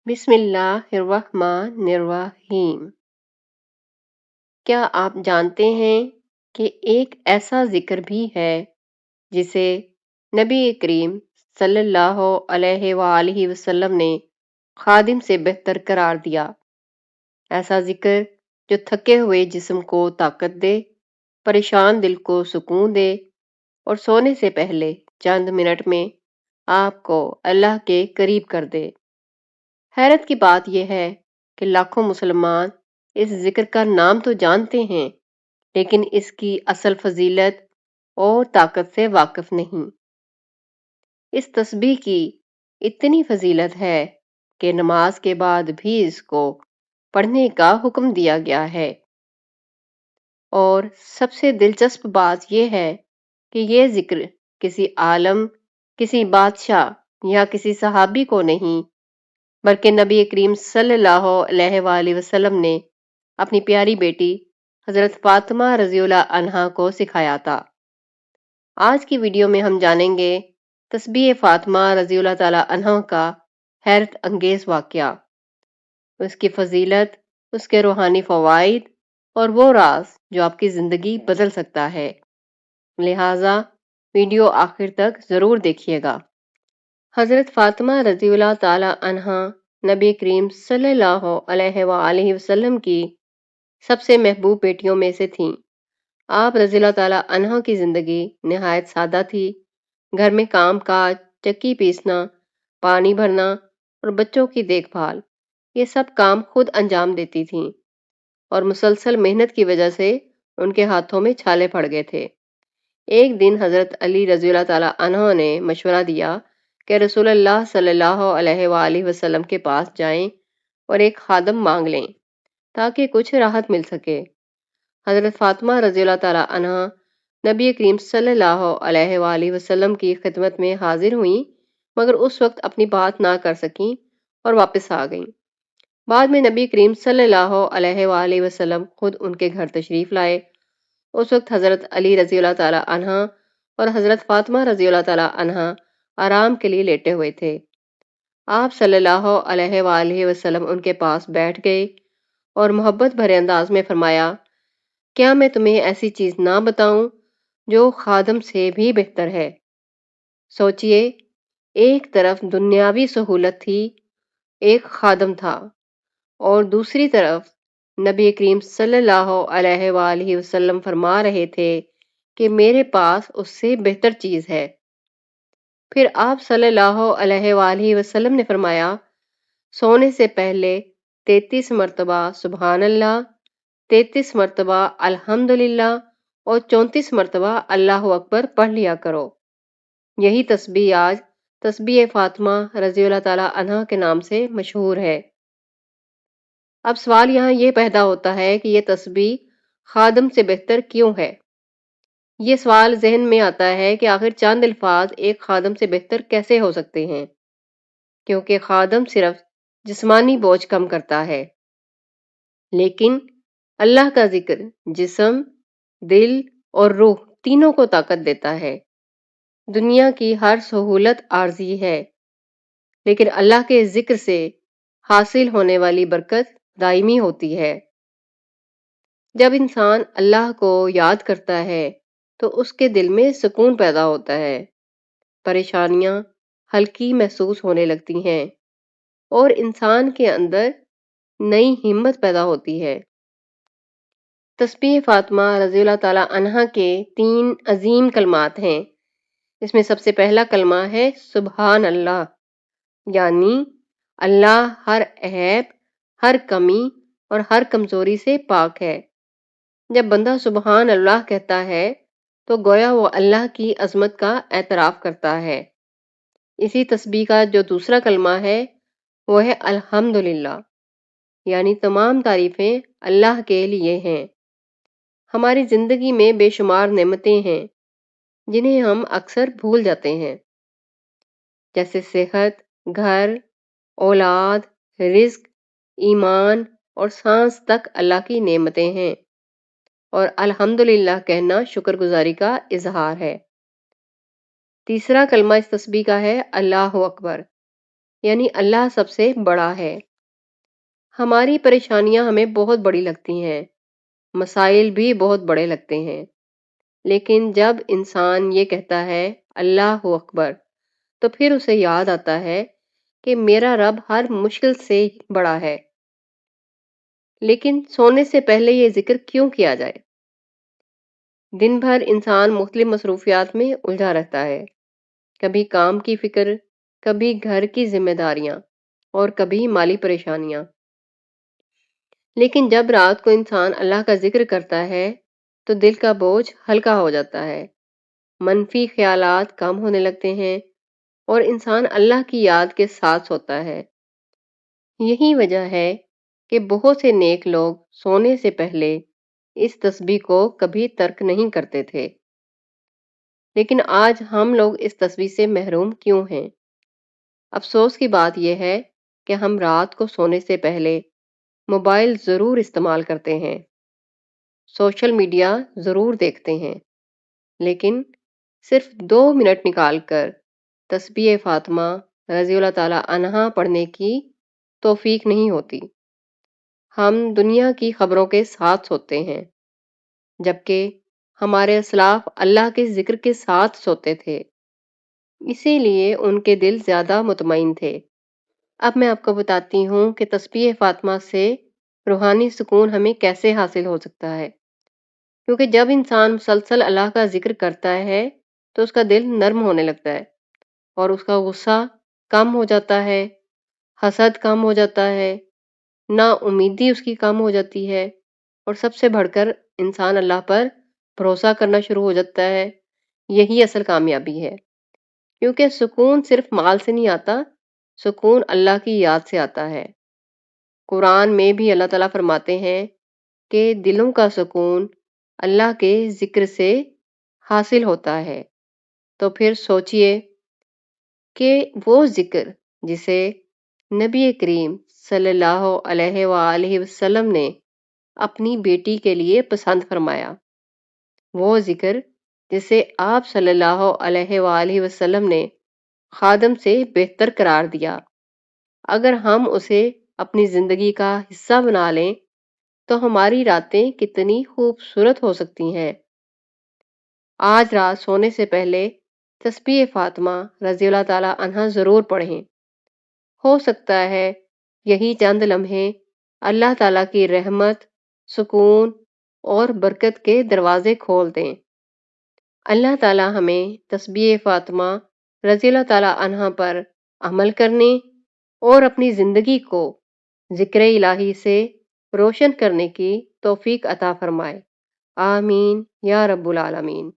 بسم اللہ الرحمن الرحیم۔ کیا آپ جانتے ہیں کہ ایک ایسا ذکر بھی ہے جسے نبی کریم صلی اللہ علیہ وآلہ وسلم نے خادم سے بہتر قرار دیا؟ ایسا ذکر جو تھکے ہوئے جسم کو طاقت دے، پریشان دل کو سکون دے اور سونے سے پہلے چند منٹ میں آپ کو اللہ کے قریب کر دے۔ حیرت کی بات یہ ہے کہ لاکھوں مسلمان اس ذکر کا نام تو جانتے ہیں، لیکن اس کی اصل فضیلت اور طاقت سے واقف نہیں۔ اس تسبیح کی اتنی فضیلت ہے کہ نماز کے بعد بھی اس کو پڑھنے کا حکم دیا گیا ہے، اور سب سے دلچسپ بات یہ ہے کہ یہ ذکر کسی عالم، کسی بادشاہ یا کسی صحابی کو نہیں، بلکہ نبی کریم صلی اللہ علیہ وآلہ وسلم نے اپنی پیاری بیٹی حضرت فاطمہ رضی اللہ عنہا کو سکھایا تھا۔ آج کی ویڈیو میں ہم جانیں گے تسبیح فاطمہ رضی اللہ تعالی عنہا کا حیرت انگیز واقعہ، اس کی فضیلت، اس کے روحانی فوائد اور وہ راز جو آپ کی زندگی بدل سکتا ہے۔ لہٰذا ویڈیو آخر تک ضرور دیکھیے گا۔ حضرت فاطمہ رضی اللہ تعالی عنہا نبی کریم صلی اللہ علیہ وآلہ وسلم کی سب سے محبوب بیٹیوں میں سے تھیں۔ آپ رضی اللہ تعالی عنہا کی زندگی نہایت سادہ تھی۔ گھر میں کام کاج، چکی پیسنا، پانی بھرنا اور بچوں کی دیکھ بھال، یہ سب کام خود انجام دیتی تھیں، اور مسلسل محنت کی وجہ سے ان کے ہاتھوں میں چھالے پڑ گئے تھے۔ ایک دن حضرت علی رضی اللہ تعالی عنہ نے مشورہ دیا کہ رسول اللہ صلی اللہ علیہ وآلہ وسلم کے پاس جائیں اور ایک خادم مانگ لیں تاکہ کچھ راحت مل سکے۔ حضرت فاطمہ رضی اللہ تعالی عنہ نبی کریم صلی اللہ علیہ وآلہ وسلم کی خدمت میں حاضر ہوئیں، مگر اس وقت اپنی بات نہ کر سکیں اور واپس آ گئیں۔ بعد میں نبی کریم صلی اللہ علیہ وآلہ وسلم خود ان کے گھر تشریف لائے۔ اس وقت حضرت علی رضی اللہ تعالی عنہ اور حضرت فاطمہ رضی اللہ تعالی عنہ آرام کے لیے لیٹے ہوئے تھے۔ آپ صلی اللہ علیہ وآلہ وسلم ان کے پاس بیٹھ گئے اور محبت بھرے انداز میں فرمایا، کیا میں تمہیں ایسی چیز نہ بتاؤں جو خادم سے بھی بہتر ہے؟ سوچئے، ایک طرف دنیاوی سہولت تھی، ایک خادم تھا، اور دوسری طرف نبی کریم صلی اللہ علیہ وآلہ وسلم فرما رہے تھے کہ میرے پاس اس سے بہتر چیز ہے۔ پھر آپ صلی اللہ علیہ وآلہ وسلم نے فرمایا، سونے سے پہلے 33 مرتبہ سبحان اللہ، 33 مرتبہ الحمدللہ اور 34 مرتبہ اللہ اکبر پڑھ لیا کرو۔ یہی تسبیح آج تسبیح فاطمہ رضی اللہ تعالی عنہ کے نام سے مشہور ہے۔ اب سوال یہاں یہ پیدا ہوتا ہے کہ یہ تسبیح خادم سے بہتر کیوں ہے؟ یہ سوال ذہن میں آتا ہے کہ آخر چند الفاظ ایک خادم سے بہتر کیسے ہو سکتے ہیں؟ کیونکہ خادم صرف جسمانی بوجھ کم کرتا ہے، لیکن اللہ کا ذکر جسم، دل اور روح تینوں کو طاقت دیتا ہے۔ دنیا کی ہر سہولت عارضی ہے، لیکن اللہ کے ذکر سے حاصل ہونے والی برکت دائمی ہوتی ہے۔ جب انسان اللہ کو یاد کرتا ہے تو اس کے دل میں سکون پیدا ہوتا ہے، پریشانیاں ہلکی محسوس ہونے لگتی ہیں اور انسان کے اندر نئی ہمت پیدا ہوتی ہے۔ تسبیح فاطمہ رضی اللہ تعالی عنہا کے 3 عظیم کلمات ہیں۔ اس میں سب سے پہلا کلمہ ہے سبحان اللہ، یعنی اللہ ہر عیب، ہر کمی اور ہر کمزوری سے پاک ہے۔ جب بندہ سبحان اللہ کہتا ہے تو گویا وہ اللہ کی عظمت کا اعتراف کرتا ہے۔ اسی تسبیح کا جو دوسرا کلمہ ہے وہ ہے الحمدللہ، یعنی تمام تعریفیں اللہ کے لیے ہیں۔ ہماری زندگی میں بے شمار نعمتیں ہیں جنہیں ہم اکثر بھول جاتے ہیں، جیسے صحت، گھر، اولاد، رزق، ایمان اور سانس تک اللہ کی نعمتیں ہیں، اور الحمدللہ کہنا شکر گزاری کا اظہار ہے۔ تیسرا کلمہ اس تسبیح کا ہے اللہ اکبر، یعنی اللہ سب سے بڑا ہے۔ ہماری پریشانیاں ہمیں بہت بڑی لگتی ہیں، مسائل بھی بہت بڑے لگتے ہیں، لیکن جب انسان یہ کہتا ہے اللہ اکبر، تو پھر اسے یاد آتا ہے کہ میرا رب ہر مشکل سے بڑا ہے۔ لیکن سونے سے پہلے یہ ذکر کیوں کیا جائے؟ دن بھر انسان مختلف مصروفیات میں الجھا رہتا ہے، کبھی کام کی فکر، کبھی گھر کی ذمہ داریاں، اور کبھی مالی پریشانیاں۔ لیکن جب رات کو انسان اللہ کا ذکر کرتا ہے تو دل کا بوجھ ہلکا ہو جاتا ہے، منفی خیالات کم ہونے لگتے ہیں، اور انسان اللہ کی یاد کے ساتھ سوتا ہے۔ یہی وجہ ہے کہ بہت سے نیک لوگ سونے سے پہلے اس تسبیح کو کبھی ترک نہیں کرتے تھے۔ لیکن آج ہم لوگ اس تسبیح سے محروم کیوں ہیں؟ افسوس کی بات یہ ہے کہ ہم رات کو سونے سے پہلے موبائل ضرور استعمال کرتے ہیں، سوشل میڈیا ضرور دیکھتے ہیں، لیکن صرف 2 منٹ نکال کر تسبیح فاطمہ رضی اللہ تعالی عنہا پڑھنے کی توفیق نہیں ہوتی۔ ہم دنیا کی خبروں کے ساتھ سوتے ہیں، جبکہ ہمارے اسلاف اللہ کے ذکر کے ساتھ سوتے تھے، اسی لیے ان کے دل زیادہ مطمئن تھے۔ اب میں آپ کو بتاتی ہوں کہ تسبیح فاطمہ سے روحانی سکون ہمیں کیسے حاصل ہو سکتا ہے۔ کیونکہ جب انسان مسلسل اللہ کا ذکر کرتا ہے تو اس کا دل نرم ہونے لگتا ہے، اور اس کا غصہ کم ہو جاتا ہے، حسد کم ہو جاتا ہے، نا امیدی اس کی کم ہو جاتی ہے، اور سب سے بڑھ کر انسان اللہ پر بھروسہ کرنا شروع ہو جاتا ہے۔ یہی اصل کامیابی ہے، کیونکہ سکون صرف مال سے نہیں آتا، سکون اللہ کی یاد سے آتا ہے۔ قرآن میں بھی اللہ تعالیٰ فرماتے ہیں کہ دلوں کا سکون اللہ کے ذکر سے حاصل ہوتا ہے۔ تو پھر سوچئے کہ وہ ذکر جسے نبی کریم صلی اللہ علیہ وآلہ وسلم نے اپنی بیٹی کے لیے پسند فرمایا، وہ ذکر جسے آپ صلی اللہ علیہ وآلہ وسلم نے خادم سے بہتر قرار دیا، اگر ہم اسے اپنی زندگی کا حصہ بنا لیں تو ہماری راتیں کتنی خوبصورت ہو سکتی ہیں۔ آج رات سونے سے پہلے تسبیح فاطمہ رضی اللہ تعالی عنہا ضرور پڑھیں۔ ہو سکتا ہے یہی چند لمحے اللہ تعالیٰ کی رحمت، سکون اور برکت کے دروازے کھول دیں۔ اللہ تعالیٰ ہمیں تسبیح فاطمہ رضی اللہ تعالیٰ عنہا پر عمل کرنے اور اپنی زندگی کو ذکر الہی سے روشن کرنے کی توفیق عطا فرمائے۔ آمین یا رب العالمین۔